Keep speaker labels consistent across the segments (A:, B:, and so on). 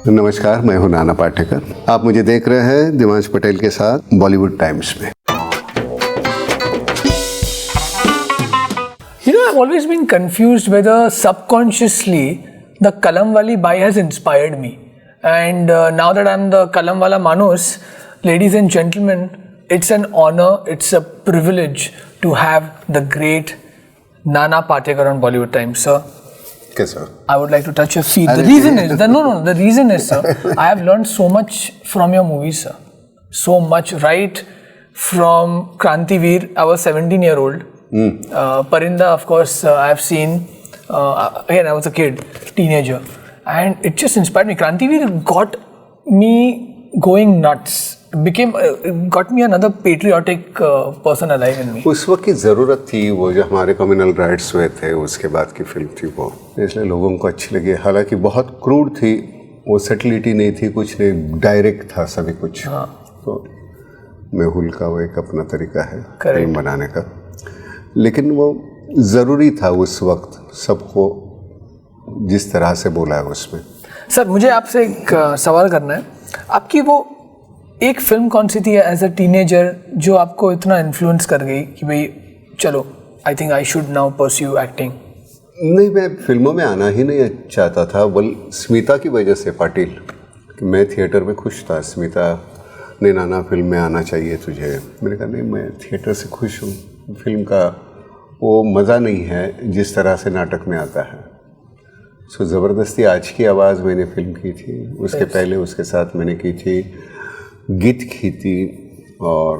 A: नमस्कार, मैं हूं नाना पाटेकर। आप मुझे देख रहे हैं दिमांश पटेल के साथ बॉलीवुड टाइम्स में।
B: You know, I've always been confused whether subconsciously the Kalamwali Bai has inspired me. And now that I'm the Kalamwala Manus, ladies and gentlemen, it's an honor, it's a privilege to have the great Nana Patekar on Bollywood Times, sir.
A: कैसा?
B: I would like to touch your feet. The reason is, sir, I have learned so much from your movies, sir. So much, right from Krantiveer, I was 17-year-old. Parinda, of course, I have seen. Again, I was a kid, teenager, and it just inspired me. Krantiveer got me going nuts. Got me another patriotic person alive in me.
A: उस वक्त की ज़रूरत थी, वो जो हमारे communal riots हुए थे उसके बाद की फिल्म थी वो, इसलिए लोगों को अच्छी लगी। हालांकि बहुत क्रूड थी, वो सटलिटी नहीं थी, कुछ नहीं, डायरेक्ट था सभी कुछ। हाँ। तो मेहुल का वो एक अपना तरीका है फिल्म बनाने का, लेकिन वो ज़रूरी था उस वक्त सबको जिस तरह से बोला है उसमें।
B: सर, मुझे आपसे एक सवाल करना है। आपकी वो एक फिल्म कौन सी थी एज अ टीनेजर जो आपको इतना इन्फ्लुएंस कर गई कि भाई चलो, आई think I should now pursue acting?
A: नहीं, मैं फिल्मों में आना ही नहीं चाहता था, बल्कि स्मिता की वजह से, पाटिल। मैं थिएटर में खुश था, स्मिता ने नाना फिल्म में आना चाहिए तुझे। मैंने कहा नहीं, मैं थिएटर से खुश हूँ, फिल्म का वो मज़ा नहीं है जिस तरह से नाटक में आता है। सो ज़बरदस्ती आज की आवाज़ मैंने फिल्म की थी, उसके पहले उसके साथ मैंने की थी गीत की थी, और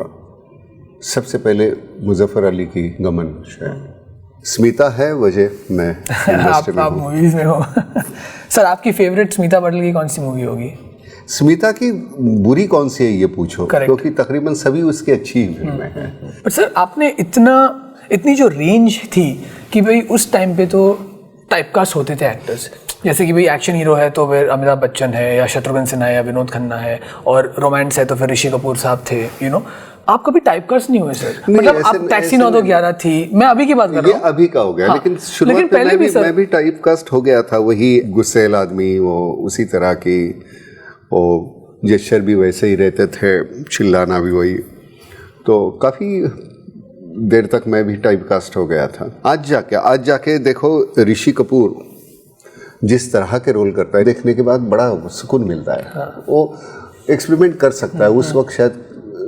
A: सबसे पहले मुजफ्फर अली की गमन शायद। स्मिता है वजह मैं इंडस्ट्री में
B: आप मूवीज़ में हो। सर, आपकी फेवरेट स्मिता पटेल की कौन सी मूवी होगी?
A: स्मिता की बुरी कौन सी है ये पूछो, क्योंकि तकरीबन सभी उसकी अच्छी फिल्में हैं।
B: पर सर, आपने इतनी जो रेंज थी कि भाई उस टाइम पे तो टाइपकास्ट होते थे एक्टर्स, जैसे कि भाई एक्शन हीरो है तो फिर अमिताभ बच्चन है या शत्रुघ्न सिन्हा है या विनोद खन्ना है, और रोमांस है तो फिर ऋषि कपूर साहब थे, आप कभी टाइपकास्ट नहीं हुए सर? मतलब आप टैक्सी 9-2-11 थी, मैं अभी की बात कर रहा हूँ।
A: अभी का हो गया। हाँ, लेकिन शुरुआत में मैं भी टाइपकास्ट हो गया था, वही गुस्सेल आदमी, वो उसी तरह की, वो जेस्चर भी वैसे ही रहते थे, चिल्लाना भी वही, तो काफ़ी देर तक मैं भी टाइपकास्ट हो गया था। आज जाके देखो ऋषि कपूर जिस तरह के रोल करता है, देखने के बाद बड़ा सुकून मिलता है। हाँ। वो एक्सपेरिमेंट कर सकता है, उस वक्त शायद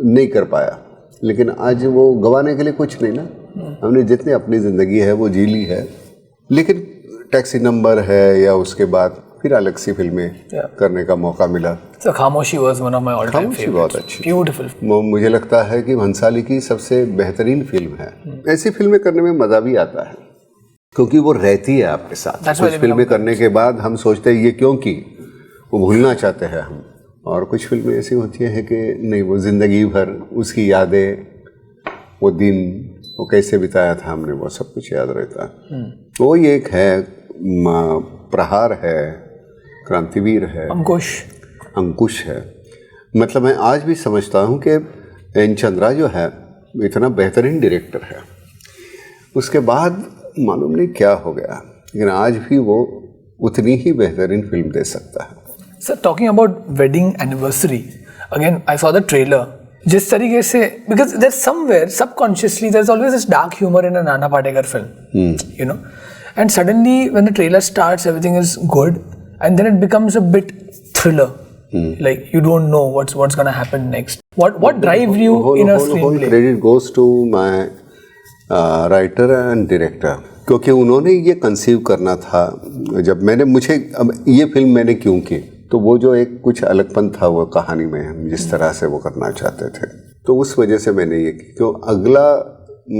A: नहीं कर पाया, लेकिन आज वो गंवाने के लिए कुछ नहीं ना। हमने जितनी अपनी ज़िंदगी है वो जी ली है, लेकिन टैक्सी नंबर है या उसके बाद फिर अलग सी फिल्में करने का मौका मिला।
B: So, खामोशी was one of my all time favorites.
A: बहुत अच्छी,
B: ब्यूटीफुल।
A: मुझे लगता है कि भंसाली की सबसे बेहतरीन फिल्म है। ऐसी फिल्में करने में मज़ा भी आता है क्योंकि वो रहती है आपके साथ। कुछ फिल्में करने के बाद हम सोचते हैं ये क्यों की, वो भूलना चाहते हैं हम, और कुछ फिल्में ऐसी होती हैं कि नहीं, वो ज़िंदगी भर उसकी यादें, वो दिन वो कैसे बिताया था हमने, वो सब कुछ याद रहता है। वो ये एक है, प्रहार है, क्रांतिवीर है, अंकुश है। मतलब मैं आज भी समझता हूँ कि एन चंद्रा जो है इतना बेहतरीन डायरेक्टर है, उसके बाद मालूम नहीं क्या हो गया, लेकिन आज भी वो उतनी ही बेहतरीन फिल्म दे सकता है।
B: Sir, talking about wedding anniversary, again I saw the trailer, जिस तरीके से, because there somewhere subconsciously there is always this dark humour in a Nana Patekar film, and suddenly when the trailer starts everything is good, and then it becomes a bit thriller. Like you don't know what's going to happen next. What drives you in a screenplay?
A: Whole credit goes to my writer and director, क्योंकि उन्होंने ये conceive करना था। जब मुझे अब ये film मैंने क्यों की, तो वो जो एक कुछ अलगपन था वो कहानी में, जिस तरह से वो करना चाहते थे, तो उस वजह से मैंने ये की। क्यों अगला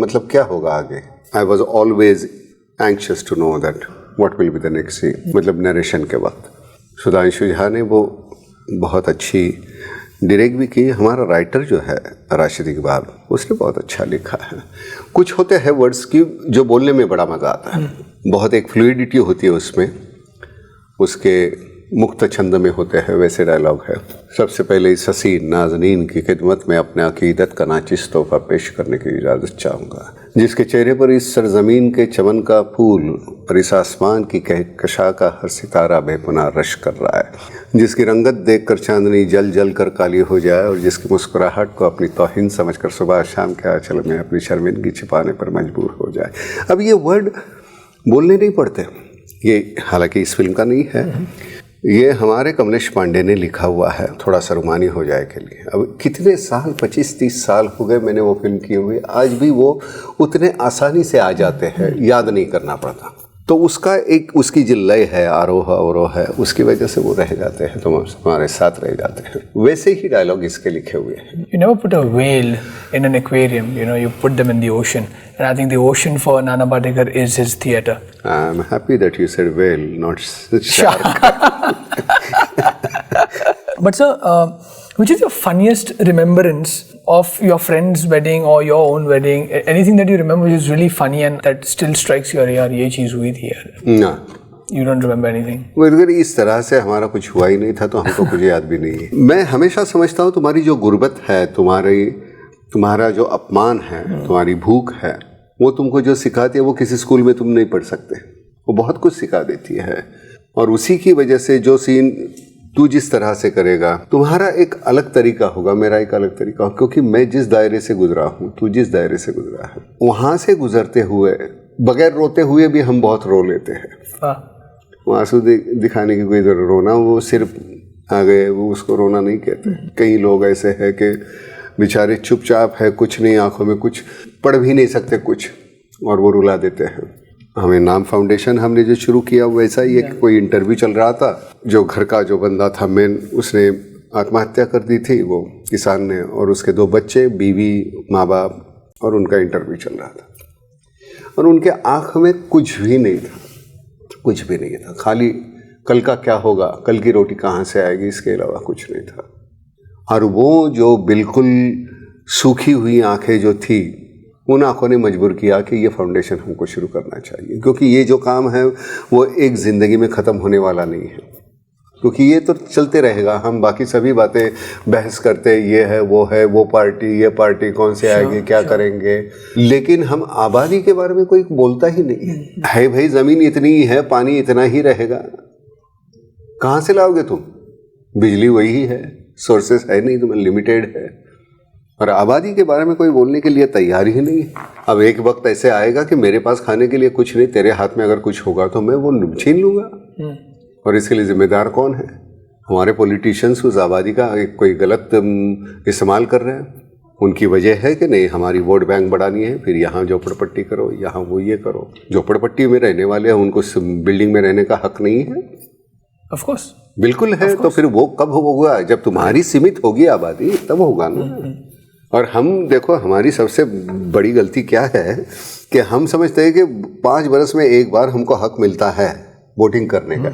A: मतलब क्या होगा आगे, I was always anxious to know that what will be the next scene, मतलब नरेशन के वक्त। सुधांशु झा ने वो बहुत अच्छी डायरेक्ट भी की। हमारा राइटर जो है राशिद इकबाल, उसने बहुत अच्छा लिखा है। कुछ होते हैं वर्ड्स की जो बोलने में बड़ा मज़ा आता है, बहुत एक फ्लूइडिटी होती है उसमें, उसके मुक्त छंद में होते हैं वैसे डायलॉग है। सबसे पहले इस हसीन नाज़नीन की खिदमत में अपने अकीदत का नाचिस तोहफा पेश करने की इजाज़त चाहूँगा, जिसके चेहरे पर इस सरजमीन के चमन का फूल और इस आसमान की कहकशा का हर सितारा बेपनाह रश कर रहा है, जिसकी रंगत देखकर चांदनी जल जल कर काली हो जाए और जिसकी मुस्कुराहट को अपनी तौहीन समझकर सुबह शाम के आंचल में अपनी शर्मिंदगी छिपाने पर मजबूर हो जाए। अब ये वर्ड बोलने नहीं पड़ते, ये हालांकि इस फिल्म का नहीं है, ये हमारे कमलेश पांडे ने लिखा हुआ है थोड़ा सा रुमानी हो जाए के लिए। अब कितने साल 25-30 साल हो गए मैंने वो फिल्म किए हुए, आज भी वो उतने आसानी से आ जाते हैं, याद नहीं करना पड़ता। तो उसका एक उसकी जो लय है, आरोह अवरोह है, उसकी वजह से वो रह जाते हैं, तो हमारे साथ रह जाते हैं। वैसे ही डायलॉग इसके लिखे हुए हैं।
B: You never put a whale in an aquarium, you know, you put them in the ocean. And I think the ocean for Nana Patekar is his theatre.
A: I'm happy that you said whale, not shark.
B: But sir, which is your funniest remembrance of your friend's wedding or your own wedding? Anything that you remember which is really funny and that still strikes you, यार ये चीज़ हुई थी यार?
A: ना,
B: You don't remember anything?
A: अगर इस तरह से हमारा कुछ हुआ ही नहीं था तो हमको कुछ याद भी नहीं है। मैं हमेशा समझता हूँ तुम्हारी जो गुर्बत है, तुम्हारा जो अपमान है, तुम्हारी भूख है, वो तुमको जो सिखाती है वो किसी स्कूल में तुम नहीं पढ़ सकते। वो बहुत कुछ सिखा देती है और उसी की वजह से जो सीन तू जिस तरह से करेगा, तुम्हारा एक अलग तरीका होगा, मेरा एक अलग तरीका होगा, क्योंकि मैं जिस दायरे से गुजरा हूँ, तू जिस दायरे से गुजरा है, वहाँ से गुजरते हुए बगैर रोते हुए भी हम बहुत रो लेते हैं। वो आंसू दिखाने की कोई जरूरत, रोना वो सिर्फ आ गए, वो उसको रोना नहीं कहते। कई लोग ऐसे हैं कि बेचारे चुपचाप है, कुछ नहीं, आंखों में कुछ पढ़ भी नहीं सकते कुछ, और वो रुला देते हैं। हमें नाम फाउंडेशन हमने जो शुरू किया वैसा ही एक कोई इंटरव्यू चल रहा था, जो घर का जो बंदा था मेन, उसने आत्महत्या कर दी थी, वो किसान ने, और उसके 2 बच्चे, बीवी, माँ बाप, और उनका इंटरव्यू चल रहा था। और उनके आँख में कुछ भी नहीं था, कुछ भी नहीं था, खाली कल का क्या होगा, कल की रोटी कहाँ से आएगी, इसके अलावा कुछ नहीं था। और वो जो बिल्कुल सूखी हुई आँखें जो थी, उन आँखों ने मजबूर किया कि ये फाउंडेशन हमको शुरू करना चाहिए, क्योंकि ये जो काम है वो एक ज़िंदगी में ख़त्म होने वाला नहीं है, क्योंकि ये तो चलते रहेगा। हम बाकी सभी बातें बहस करते, ये है, वो पार्टी, ये पार्टी कौन से आएगी, क्या करेंगे, लेकिन हम आबादी के बारे में कोई बोलता ही नहीं है। भाई ज़मीन इतनी ही है, पानी इतना ही रहेगा, कहाँ से लाओगे तुम? बिजली वही है, सोर्सेस है नहीं, तुम्हें लिमिटेड है, और आबादी के बारे में कोई बोलने के लिए तैयार ही नहीं है। अब एक वक्त ऐसे आएगा कि मेरे पास खाने के लिए कुछ नहीं, तेरे हाथ में अगर कुछ होगा तो मैं वो छीन लूँगा, और इसके लिए जिम्मेदार कौन है? हमारे पॉलिटिशियंस उस आबादी का कोई गलत इस्तेमाल कर रहे हैं। उनकी वजह है कि नहीं, हमारी वोट बैंक बढ़ानी है, फिर यहाँ झोपड़पट्टी करो, यहाँ वो ये करो। झोपड़पट्टी में रहने वाले हैं, उनको बिल्डिंग में रहने का हक नहीं है?
B: ऑफ कोर्स
A: बिल्कुल है। तो फिर वो कब होगा? जब तुम्हारी सीमित होगी आबादी, तब होगा ना। और हम देखो, हमारी सबसे बड़ी गलती क्या है कि हम समझते हैं कि 5 बरस में एक बार हमको हक मिलता है वोटिंग करने का।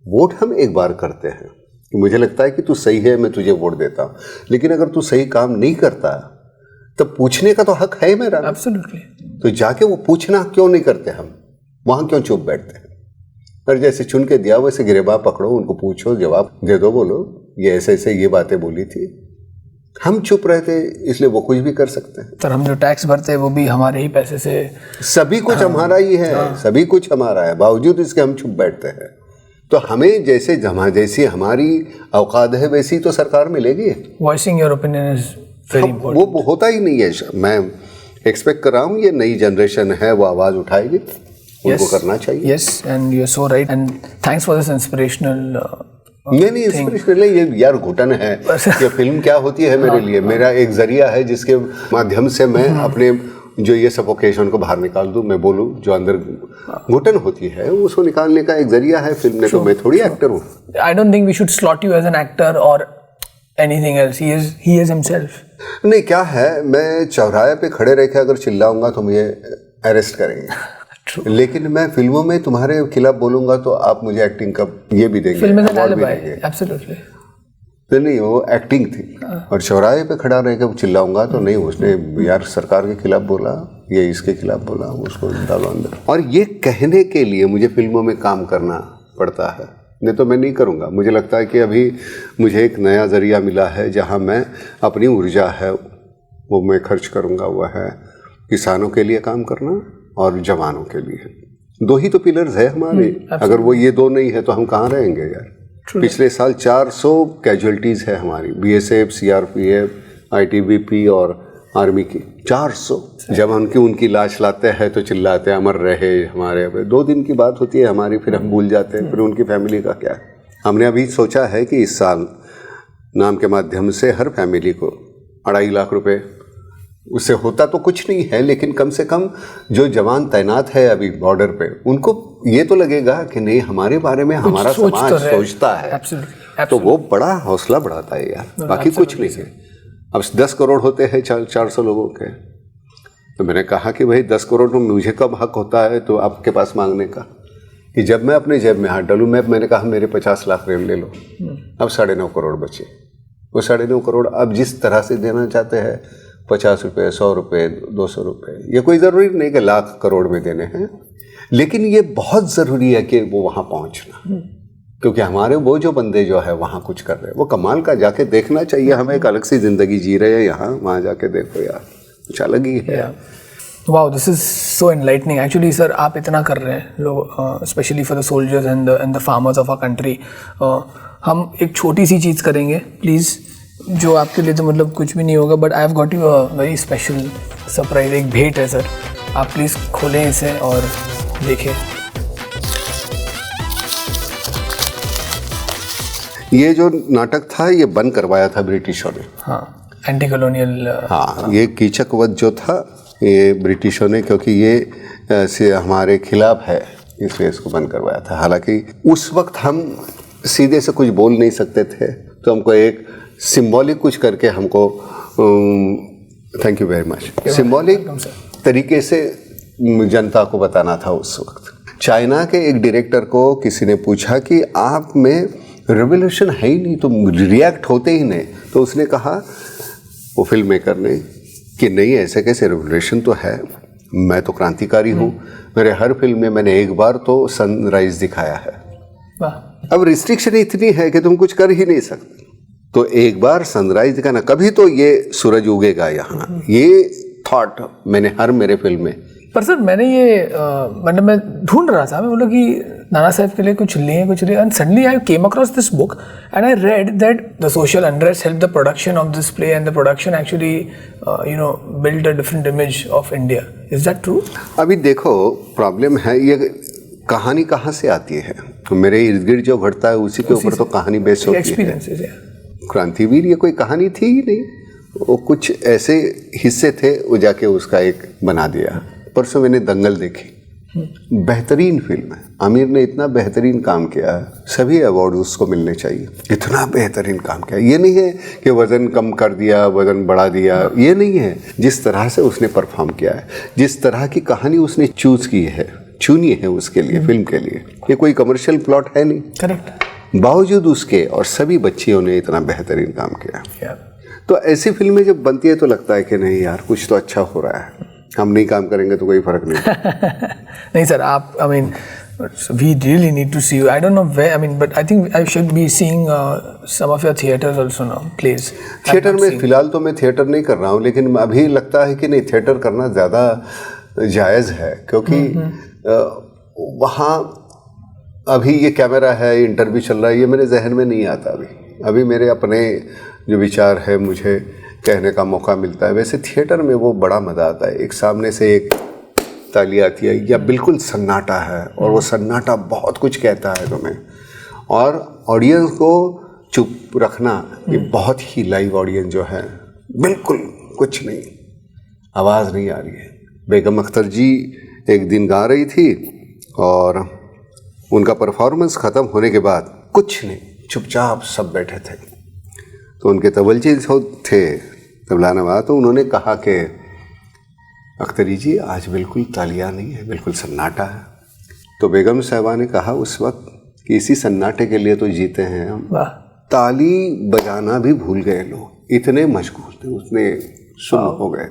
A: वोट हम एक बार करते हैं, मुझे लगता है कि तू सही है, मैं तुझे वोट देता हूँ, लेकिन अगर तू सही काम नहीं करता तब पूछने का तो हक है मेरा।
B: एब्सोल्युटली।
A: तो जाके वो पूछना क्यों नहीं करते हम? वहाँ क्यों चुप बैठते हैं? पर जैसे चुन के दिया वैसे गिरेबान पकड़ो, उनको पूछो, जवाब दे दो, बोलो ये ऐसे ऐसे ये बातें बोली थी। हम चुप रहते इसलिए वो कुछ भी कर सकते हैं।
B: तो हम जो टैक्स भरते हैं वो भी हमारे ही पैसे से,
A: सभी कुछ हमारा ही है, सभी कुछ हमारा है, बावजूद इसके हम चुप बैठते हैं। तो हमें जैसी हमारी औकात है वैसी तो सरकार मिलेगी।
B: Voicing your opinion is very important.
A: वो होता ही नहीं है। मैं एक्सपेक्ट कर रहा हूँ ये नई जनरेशन है, वो आवाज़ उठाएगी, उनको करना चाहिए।
B: Yes, and you are so right, and thanks for this inspirational.
A: नहीं इंस्पिरेशनल, ये यार घुटन है। ये फिल्म क्या होती है मेरे लिए, मेरा एक जरिया है जिसके माध्यम से मैं अपने जो ये सफोकेशन को बाहर निकाल दूं, मैं बोलूं, जो अंदर घुटन होती है उसको निकालने का एक जरिया है फिल्म ने। तो मैं थोड़ी एक्टर हूँ।
B: I don't think we should slot you as an actor और anything else. He is himself.
A: नहीं, क्या है, मैं चौराहे पे खड़े रह के अगर चिल्लाऊंगा तो मुझे अरेस्ट करेंगे। लेकिन मैं फिल्मों में तुम्हारे खिलाफ बोलूंगा तो आप मुझे एक्टिंग का ये भी देंगे, अवार्ड भी देंगे।
B: एब्सोल्युटली।
A: तो नहीं, वो एक्टिंग थी। और चौराहे पे खड़ा रह के चिल्लाऊंगा तो नहीं, उसने यार सरकार के खिलाफ बोला, ये इसके खिलाफ बोला, उसको डालो अंदर। और ये कहने के लिए मुझे फिल्मों में काम करना पड़ता है, नहीं तो मैं नहीं करूँगा। मुझे लगता है कि अभी मुझे एक नया ज़रिया मिला है जहाँ मैं अपनी ऊर्जा है वो मैं खर्च करूँगा, वह है किसानों के लिए काम करना और जवानों के लिए। दो ही तो पिलर्स है हमारे, अगर वो ये दो नहीं है तो हम कहाँ रहेंगे यार। पिछले साल 400 कैजुअलिटीज़ है हमारी, BSF, CRPF, ITBP और आर्मी की 400। जब उनकी लाश लाते हैं तो चिल्लाते हैं अमर रहे हमारे। 2 दिन की बात होती है हमारी, फिर हम भूल जाते हैं, फिर उनकी फैमिली का क्या है। हमने अभी सोचा है कि इस साल नाम के माध्यम से हर फैमिली को 2.5 लाख रुपए, उससे होता तो कुछ नहीं है लेकिन कम से कम जो जवान तैनात है अभी बॉर्डर पे, उनको ये तो लगेगा कि नहीं हमारे बारे में हमारा समाज सोचता है। तो वो बड़ा हौसला बढ़ाता है यार, बाकी कुछ नहीं है। अब 10 करोड़ होते हैं 400 लोगों के, तो मैंने कहा कि भाई 10 करोड़ में मुझे कब हक होता है तो आपके पास मांगने का, कि जब मैं अपने जेब में हाथ डालूं। मैंने कहा मेरे 50 लाख रेल ले लो, अब 9.5 करोड़ बचे। वो 9.5 करोड़ अब जिस तरह से देना चाहते हैं, 50 रुपये, 100 रुपये, 200 रुपये, ये कोई ज़रूरी नहीं कि लाख करोड़ में देने हैं, लेकिन ये बहुत ज़रूरी है कि वो वहाँ पहुँचना, क्योंकि हमारे वो जो बंदे जो है वहाँ कुछ कर रहे हैं, वो कमाल का जाके देखना चाहिए। हमें एक अलग सी ज़िंदगी जी रहे हैं यहाँ, वहाँ जाके देखो यार, कुछ अलग ही है।
B: Wow, this is so enlightening actually sir. आप इतना कर रहे हैं लोग, specially for the soldiers and the farmers of our country. हम एक छोटी सी चीज़ करेंगे प्लीज़, जो आपके लिए तो मतलब कुछ भी नहीं होगा, but I have got you a very special surprise. एक भेंट है सर, आप प्लीज़ खोलें इसे और देखें।
A: ये जो नाटक था ये बंद करवाया था ब्रिटिशों ने।
B: हाँ, एंटी कॉलोनियल।
A: हाँ, ये कीचक वध जो था ये ब्रिटिशों ने, क्योंकि ये से हमारे खिलाफ है, इसलिए इसको बंद करवाया था। हालांकि उस वक्त हम सीधे से कुछ बोल नहीं सकते थे, तो हमको एक सिंबॉलिक कुछ करके हमको thank you very much, symbolic तरीके से जनता को बताना था। उस वक्त चाइना के एक डायरेक्टर को किसी ने पूछा कि आप में रेवोल्यूशन है ही नहीं, तुम रिएक्ट होते ही नहीं। तो उसने कहा, वो फिल्म मेकर ने, कि नहीं ऐसे कैसे, रेवोल्यूशन तो है, मैं तो क्रांतिकारी हूँ। मेरे हर फिल्म में मैंने एक बार तो सनराइज दिखाया है। अब रिस्ट्रिक्शन इतनी है कि तुम कुछ कर ही नहीं सकते, तो एक बार सनराइज दिखाना, कभी तो ये सूरज उगेगा यहाँ। ये थॉट मैंने हर मेरे फिल्म में।
B: पर सर मैंने ये मतलब मैं ढूंढ रहा था, मैं बोला कि नाना साहब के लिए कुछ लिए, and suddenly I came across this book and I read that the social unrest help the production of this play and the production actually build a different image of India. Is that true?
A: अभी देखो problem है, ये कहानी कहाँ से आती है? मेरे इर्द गिर्द जो घटता है उसी के ऊपर तो कहानी बेस होती है। क्रांतिवीर ये कोई कहानी थी ही नहीं, वो कुछ ऐसे हिस्से थे, वो जाके उसका एक बना दिया। परसों मैंने दंगल देखी, बेहतरीन फिल्म है। आमिर ने इतना बेहतरीन काम किया है, सभी अवार्ड उसको मिलने चाहिए। इतना बेहतरीन काम किया, ये नहीं है कि वज़न कम कर दिया, वज़न बढ़ा दिया, ये नहीं है। जिस तरह से उसने परफॉर्म किया है, जिस तरह की कहानी उसने चुनी है उसके लिए, फिल्म के लिए, ये कोई कमर्शियल प्लॉट है नहीं।
B: करेक्ट।
A: बावजूद उसके और सभी बच्चियों ने इतना बेहतरीन काम किया। तो ऐसी फिल्में जब बनती है तो लगता है कि नहीं यार कुछ तो अच्छा हो रहा है, हम नहीं काम करेंगे तो कोई फर्क नहीं।
B: नहीं सर, आप I mean we really need to see you. I don't know where, I mean but I think I should be seeing some of your theatres also now please.
A: Theatre में फिलहाल तो मैं थिएटर नहीं कर रहा हूँ, लेकिन अभी लगता है कि नहीं थिएटर करना ज़्यादा जायज़ है, क्योंकि वहाँ अभी ये कैमरा है, इंटरव्यू चल रहा है, ये मेरे जहन में नहीं आता। अभी मेरे अपने जो विचार है मुझे कहने का मौका मिलता है। वैसे थिएटर में वो बड़ा मज़ा आता है, एक सामने से एक ताली आती है या बिल्कुल सन्नाटा है, और वो सन्नाटा बहुत कुछ कहता है तुम्हें, और ऑडियंस को चुप रखना, ये बहुत ही लाइव ऑडियंस जो है बिल्कुल कुछ नहीं, आवाज़ नहीं आ रही है। बेगम अख्तर जी एक दिन गा रही थी और उनका परफॉर्मेंस ख़त्म होने के बाद कुछ नहीं, चुपचाप सब बैठे थे। तो उनके तबलची थे, तबला नवाज़, तो उन्होंने कहा कि अख्तरी जी आज बिल्कुल तालियां नहीं है, बिल्कुल सन्नाटा है। तो बेगम साहिबा ने कहा उस वक्त कि इसी सन्नाटे के लिए तो जीते हैं हम, ताली बजाना भी भूल गए लोग, इतने मशगूल थे, उतने सुन हो गए।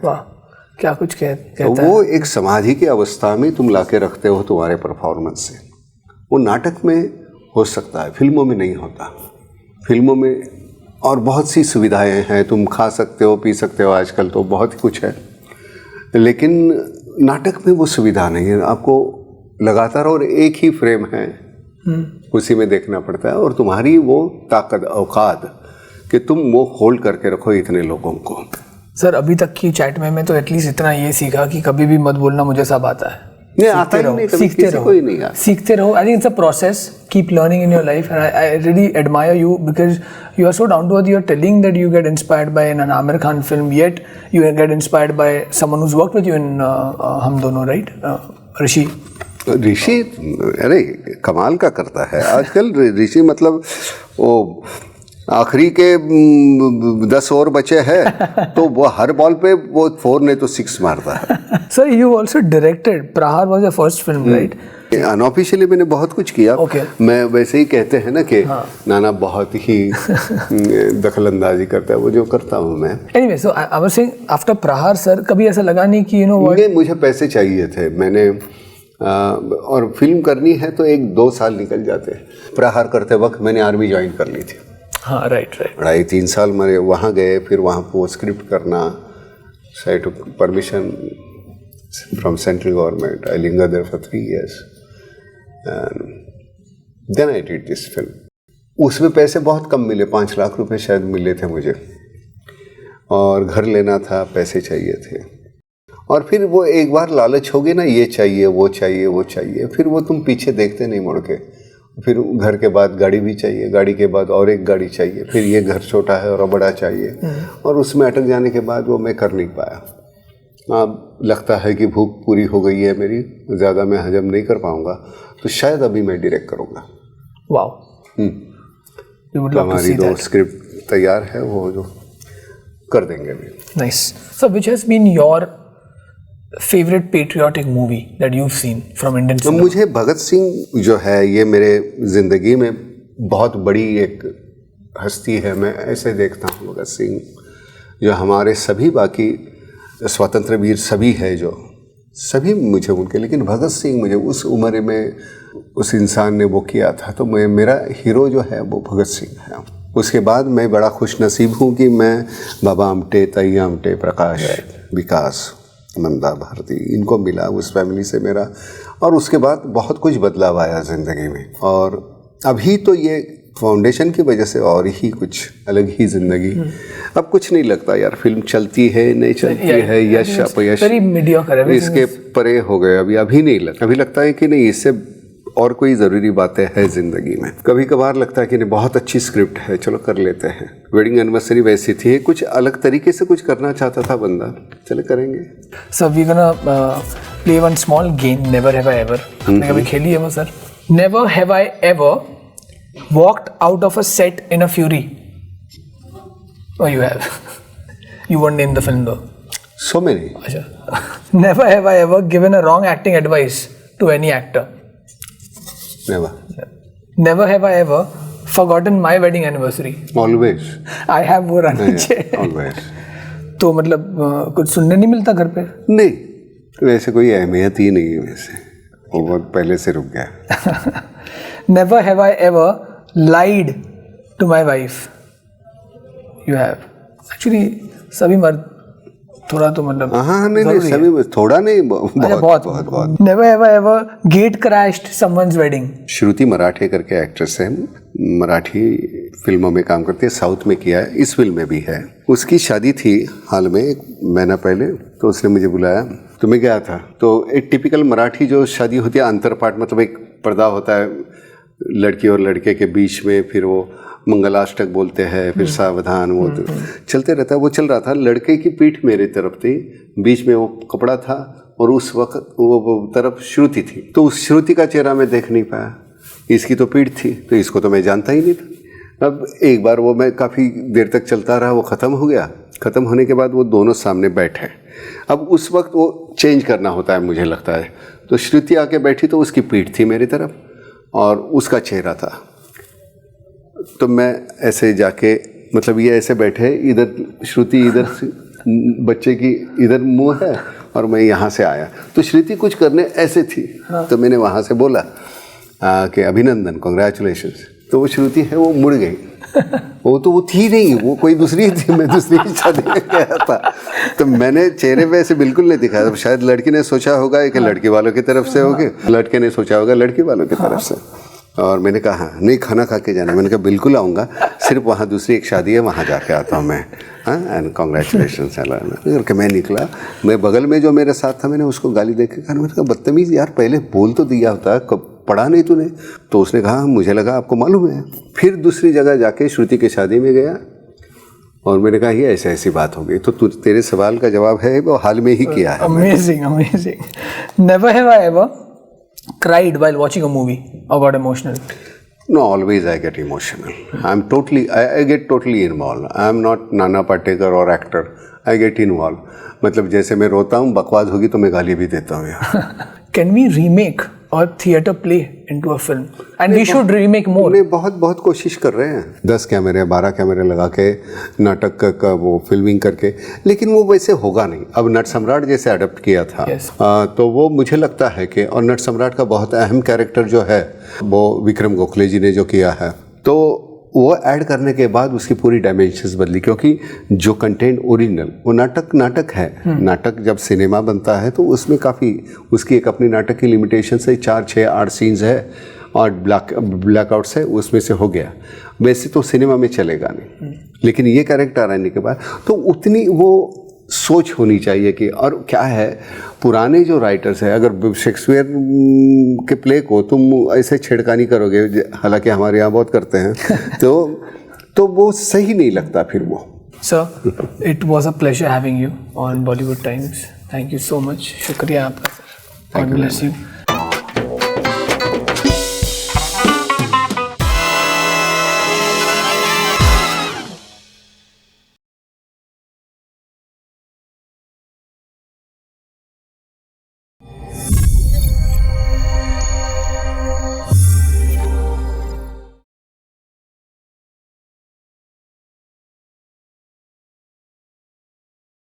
B: क्या कुछ कहता
A: तो वो एक समाधि की अवस्था में तुम लाके रखते हो तुम्हारे परफॉर्मेंस से। वो नाटक में हो सकता है, फिल्मों में नहीं होता। फिल्मों में और बहुत सी सुविधाएं हैं, तुम खा सकते हो, पी सकते हो, आजकल तो बहुत कुछ है, लेकिन नाटक में वो सुविधा नहीं है। आपको लगातार और एक ही फ्रेम है, उसी में देखना पड़ता है, और तुम्हारी वो ताकत औकात कि तुम वो होल्ड करके रखो इतने लोगों को।
B: सर अभी तक की चैट में मैं तो एटलीस्ट इतना ये सीखा कि कभी भी मत बोलना मुझे सब आता है।
A: नहीं आता ही नहीं, कभी किसी को ही नहीं आता।
B: सीखते रहो। I think it's a process, keep learning in your life, and I really admire you because you are so down to earth. You are telling that you get inspired by an Aamir Khan film, yet you get inspired by someone who's worked with you in Hum Dono, right? ऋषि,
A: अरे कमाल का करता है आजकल ऋषि, मतलब वो आखिरी के 10 ओवर बचे हैं तो वो हर बॉल पे वो 4 नहीं तो 6 मारता है।
B: सर यू आल्सो डायरेक्टेड, प्रहार was your first film, right?
A: Unofficially मैंने बहुत कुछ किया। मैं वैसे ही कहते हैं ना कि नाना बहुत ही दखल अंदाजी करता है, वो जो करता हूँ मैं।
B: Anyway, so I was saying after प्रहार सर कभी ऐसा लगा नहीं कि यू नो व्हाट,
A: मुझे पैसे चाहिए थे, मैंने और फिल्म करनी है तो 1-2 साल निकल जाते हैं। प्रहार करते वक्त मैंने आर्मी ज्वाइन कर ली थी।
B: हाँ, राइट।
A: 2.5-3 साल मेरे वहाँ गए, फिर वहाँ वो स्क्रिप्ट करना, so I took permission from central government. I lingered there for 3 years and then I did this film. उसमें पैसे बहुत कम मिले, 5 लाख रुपए शायद मिले थे मुझे, और घर लेना था, पैसे चाहिए थे। और फिर वो एक बार लालच हो गई ना, ये चाहिए वो चाहिए वो चाहिए, फिर वो तुम पीछे देखते नहीं मुड़ के। फिर घर के बाद गाड़ी भी चाहिए, गाड़ी के बाद और एक गाड़ी चाहिए, फिर ये घर छोटा है और बड़ा चाहिए, और उसमें अटक जाने के बाद वो मैं कर नहीं पाया। अब लगता है कि भूख पूरी हो गई है मेरी, ज़्यादा मैं हजम नहीं कर पाऊँगा, तो शायद अभी मैं डायरेक्ट करूँगा।
B: वाओ।
A: तो हमारी 2 स्क्रिप्ट तैयार है, वो जो कर देंगे अभी।
B: Nice. So which has been your favourite patriotic movie that you seen from Indian cinema?
A: मुझे भगत सिंह जो है, ये मेरे ज़िंदगी में बहुत बड़ी एक हस्ती है। मैं ऐसे देखता हूँ भगत सिंह, जो हमारे सभी बाकी स्वतंत्र वीर सभी है, जो सभी मुझे उनके, लेकिन भगत सिंह मुझे उस उम्र में उस इंसान ने वो किया था, तो मेरा हीरो जो है वो भगत सिंह है। उसके बाद मैं बड़ा खुश नसीब हूँ कि मैं बाबा आमटे, ताई आमटे, प्रकाश, विकास, मंदा भारती, इनको मिला, उस फैमिली से मेरा, और उसके बाद बहुत कुछ बदलाव आया ज़िंदगी में। और अभी तो ये फाउंडेशन की वजह से और ही कुछ अलग ही ज़िंदगी। अब कुछ नहीं लगता यार, फिल्म चलती है नहीं चलती है, यश अपयश इसके परे हो गए। अभी नहीं लगता, अभी लगता है कि नहीं, इससे और कोई ज़रूरी बातें हैं ज़िंदगी में। कभी कभार लगता है कि नहीं बहुत अच्छी स्क्रिप्ट है, चलो कर लेते हैं। वेडिंग एनिवर्सरी वैसी थी, कुछ अलग तरीके से कुछ करना चाहता था बंदा, चले करेंगे।
B: Sir we gonna play one small game, never have I ever. आपने कभी खेली है वो sir? Never have I ever walked out of a set in a fury. Oh, you have. You won't name the film though.
A: So many.
B: Never have I ever given a wrong acting advice to any actor.
A: Never.
B: Never have I ever forgotten my wedding anniversary.
A: Always.
B: I have वो रहना चाहिए.
A: Always.
B: तो मतलब कुछ सुनने नहीं मिलता घर पे?
A: नहीं, वैसे कोई अहमियत ही नहीं है वैसे, वो बहुत पहले से रुक गया.
B: Never have I ever lied to my wife. You have. Actually सभी मर्द थोड़ा तो मतलब
A: हाँ नहीं सभी थोड़ा नहीं बहुत.
B: Never have I ever gate crashed someone's wedding.
A: श्रुति मराठे करके एक्ट्रेस है, मराठी फिल्मों में काम करती है, साउथ में किया है, इस फिल्म में भी है. उसकी शादी थी हाल में 1 महीना पहले, तो उसने मुझे बुलाया तो मैं गया था. तो एक टिपिकल मराठी जो शादी होती है अंतरपाठ, मतलब एक पर्दा होता है लड़की और लड़के के बीच में, फिर वो मंगलाष्टक बोलते हैं, फिर सावधान, वो चलते रहता है. वो चल रहा था, लड़के की पीठ मेरी तरफ थी, बीच में वो कपड़ा था, और उस वक्त वो तरफ श्रुति थी. तो उस श्रुति का चेहरा मैं देख नहीं पाया, इसकी तो पीठ थी, तो इसको तो मैं जानता ही नहीं था. अब एक बार वो मैं काफ़ी देर तक चलता रहा, वो ख़त्म हो गया. ख़त्म होने के बाद वो दोनों सामने बैठे. अब उस वक्त वो चेंज करना होता है मुझे लगता है. तो श्रुति आके बैठी, तो उसकी पीठ थी मेरी तरफ और उसका चेहरा था. तो मैं ऐसे जाके, मतलब ये ऐसे बैठे, इधर श्रुति, इधर बच्चे की इधर मुंह है, और मैं यहाँ से आया. तो श्रुति कुछ करने ऐसे थी. तो मैंने वहाँ से बोला, कि अभिनंदन, कॉन्ग्रेचुलेशंस। तो वो श्रुति है वो मुड़ गई, वो थी नहीं, वो कोई दूसरी थी, मैं दूसरी शादी में गया था। तो मैंने चेहरे पे ऐसे बिल्कुल नहीं दिखाया, तो शायद लड़की ने सोचा होगा कि लड़की वालों की तरफ से होगी, लड़के ने सोचा होगा लड़की वालों की तरफ से। और मैंने कहा नहीं, खाना खा के जाना। मैंने कहा बिल्कुल आऊँगा, सिर्फ वहाँ दूसरी एक शादी है, वहाँ जाके आता हूँ मैं। And congratulations. करके मैं निकला, मैं बगल में जो मेरे साथ था, मैंने उसको गाली दे के कहा, मैंने कहा बदतमीज़ यार, पहले बोल तो दिया होता, पढ़ा नहीं तूने? तो उसने कहा मुझे लगा आपको मालूम है। फिर दूसरी जगह जाके श्रुति की शादी में गया और मैंने कहा ये ऐसी बात हो गई। तो तेरे सवाल का जवाब है वो हाल में ही किया है।
B: Amazing, amazing. Never have I ever cried while watching a movie or got emotional.
A: No, always I get emotional. I get totally involved. I am not Nana Patekar or actor. I get involved. मतलब जैसे मैं रोता हूँ, बकवास होगी तो मैं गाली भी देता हूँ यार।
B: Can we remake a theatre play into a film? And we should remake more.
A: नहीं, बहुत कोशिश कर रहे हैं, 10 कैमरे 12 कैमरे लगा के नाटक का वो फिल्मिंग करके, लेकिन वो वैसे होगा नहीं। अब नट सम्राट जैसे अडप्ट किया था, तो वो मुझे लगता है कि, और नट सम्राट का बहुत अहम कैरेक्टर जो है वो विक्रम गोखले जी ने जो किया है, तो वो ऐड करने के बाद उसकी पूरी डायमेंशंस बदली, क्योंकि जो कंटेंट ओरिजिनल वो नाटक है। नाटक जब सिनेमा बनता है तो उसमें काफ़ी उसकी एक अपनी नाटक की लिमिटेशन से 4, 6, 8 सीन्स है और ब्लैकआउट्स है, उसमें से हो गया। वैसे तो सिनेमा में चलेगा नहीं, लेकिन ये कैरेक्टर आने के बाद तो उतनी वो सोच होनी चाहिए कि, और क्या है पुराने जो राइटर्स हैं, अगर शेक्सपियर के प्ले को तुम ऐसे छेड़खानी करोगे, हालांकि हमारे यहाँ बहुत करते हैं, तो वो सही नहीं लगता फिर वो।
B: Sir, it was a pleasure having you on Bollywood times. Thank you so much. शुक्रिया आपका। God bless you.